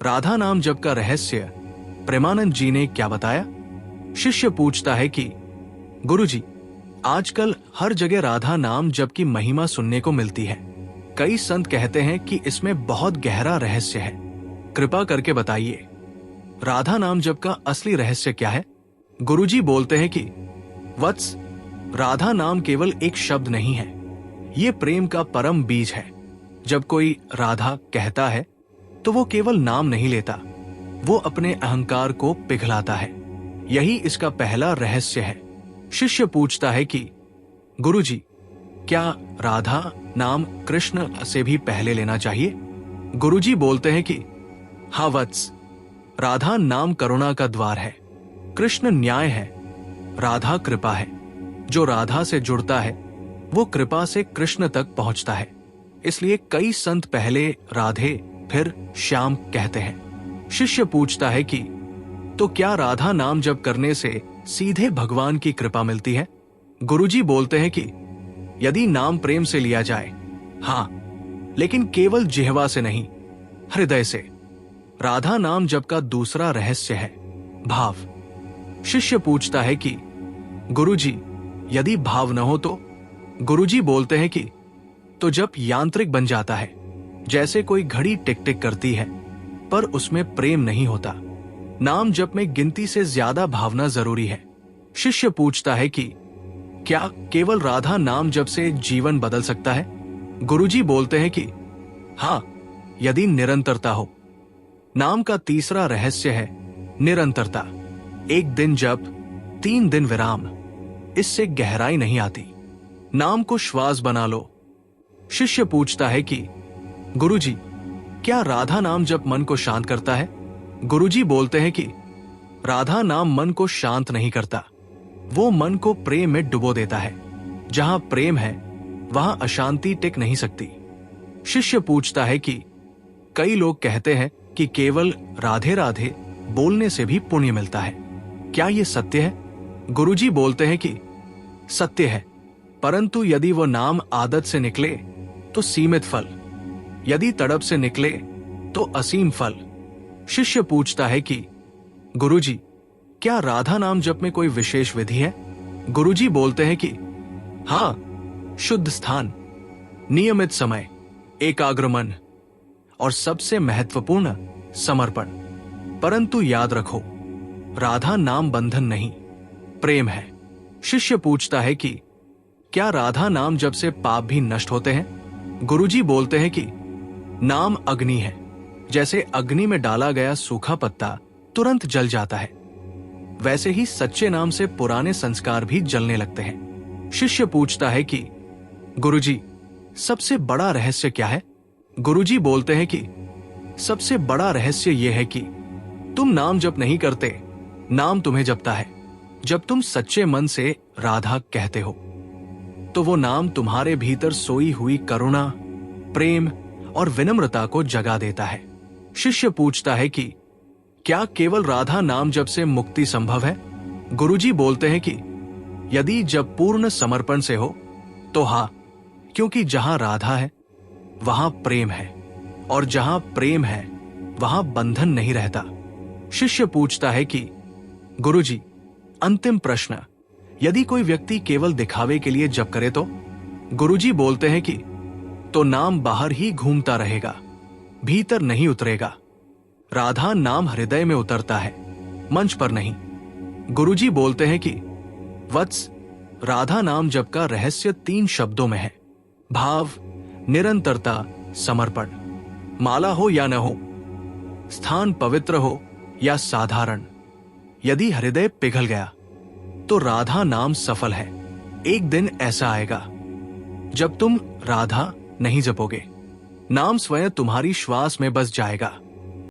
राधा नाम जप का रहस्य प्रेमानंद जी ने क्या बताया? शिष्य पूछता है कि गुरुजी, आजकल हर जगह राधा नाम जप की महिमा सुनने को मिलती है। कई संत कहते हैं कि इसमें बहुत गहरा रहस्य है। कृपा करके बताइए, राधा नाम जप का असली रहस्य क्या है? गुरुजी बोलते हैं कि वत्स, राधा नाम केवल एक शब्द नहीं है, ये प्रेम का परम बीज है। जब कोई राधा कहता है तो वो केवल नाम नहीं लेता, वो अपने अहंकार को पिघलाता है। यही इसका पहला रहस्य है। शिष्य पूछता है कि गुरुजी, क्या राधा नाम कृष्ण से भी पहले लेना चाहिए? गुरुजी बोलते हैं कि हाँ वत्स, राधा नाम करुणा का द्वार है, कृष्ण न्याय है, राधा कृपा है। जो राधा से जुड़ता है वो कृपा से कृष्ण तक पहुंचता है। इसलिए कई संत पहले राधे फिर श्याम कहते हैं। शिष्य पूछता है कि तो क्या राधा नाम जप करने से सीधे भगवान की कृपा मिलती है? गुरुजी बोलते हैं कि यदि नाम प्रेम से लिया जाए, हाँ, लेकिन केवल जिह्वा से नहीं, हृदय से। राधा नाम जप का दूसरा रहस्य है भाव। शिष्य पूछता है कि गुरुजी, यदि भाव न हो तो? गुरुजी बोलते हैं कि तो जप यांत्रिक बन जाता है। जैसे कोई घड़ी टिक टिक करती है पर उसमें प्रेम नहीं होता। नाम जप में गिनती से ज्यादा भावना जरूरी है। शिष्य पूछता है कि क्या केवल राधा नाम जप से जीवन बदल सकता है? गुरुजी बोलते हैं कि हाँ, यदि निरंतरता हो। नाम का तीसरा रहस्य है निरंतरता। 1 दिन जप, 3 दिन विराम, इससे गहराई नहीं आती। नाम को श्वास बना लो। शिष्य पूछता है कि गुरुजी, क्या राधा नाम जप मन को शांत करता है? गुरुजी बोलते हैं कि राधा नाम मन को शांत नहीं करता, वो मन को प्रेम में डुबो देता है। जहां प्रेम है वहां अशांति टिक नहीं सकती। शिष्य पूछता है कि कई लोग कहते हैं कि केवल राधे राधे बोलने से भी पुण्य मिलता है, क्या ये सत्य है? गुरुजी बोलते हैं कि सत्य है, परंतु यदि वो नाम आदत से निकले तो सीमित फल, यदि तड़प से निकले तो असीम फल। शिष्य पूछता है कि गुरुजी, क्या राधा नाम जप में कोई विशेष विधि है? गुरुजी बोलते हैं कि हाँ, शुद्ध स्थान, नियमित समय, एकाग्र मन और सबसे महत्वपूर्ण समर्पण। परंतु याद रखो, राधा नाम बंधन नहीं, प्रेम है। शिष्य पूछता है कि क्या राधा नाम जप से पाप भी नष्ट होते हैं? गुरुजी बोलते हैं कि नाम अग्नि है, जैसे अग्नि में डाला गया सूखा पत्ता तुरंत जल जाता है, वैसे ही सच्चे नाम से पुराने संस्कार भी जलने लगते हैं। शिष्य पूछता है कि गुरुजी, सबसे बड़ा रहस्य क्या है? गुरुजी बोलते हैं कि सबसे बड़ा रहस्य यह है कि तुम नाम जप नहीं करते, नाम तुम्हें जपता है। जब तुम सच्चे मन से राधा कहते हो तो वो नाम तुम्हारे भीतर सोई हुई करुणा, प्रेम और विनम्रता को जगा देता है। शिष्य पूछता है कि क्या केवल राधा नाम जप से मुक्ति संभव है? गुरुजी बोलते हैं कि यदि जब पूर्ण समर्पण से हो तो हाँ, क्योंकि जहां राधा है वहां प्रेम है, और जहां प्रेम है वहां बंधन नहीं रहता। शिष्य पूछता है कि गुरुजी, अंतिम प्रश्न, यदि कोई व्यक्ति केवल दिखावे के लिए जप करे तो? गुरुजी बोलते हैं कि तो नाम बाहर ही घूमता रहेगा, भीतर नहीं उतरेगा। राधा नाम हृदय में उतरता है, मंच पर नहीं। गुरुजी बोलते हैं कि वत्स, राधा नाम जप का रहस्य 3 शब्दों में है: भाव, निरंतरता, समर्पण। माला हो या न हो, स्थान पवित्र हो या साधारण, यदि हृदय पिघल गया तो राधा नाम सफल है। एक दिन ऐसा आएगा जब तुम राधा नहीं जपोगे, नाम स्वयं तुम्हारी श्वास में बस जाएगा।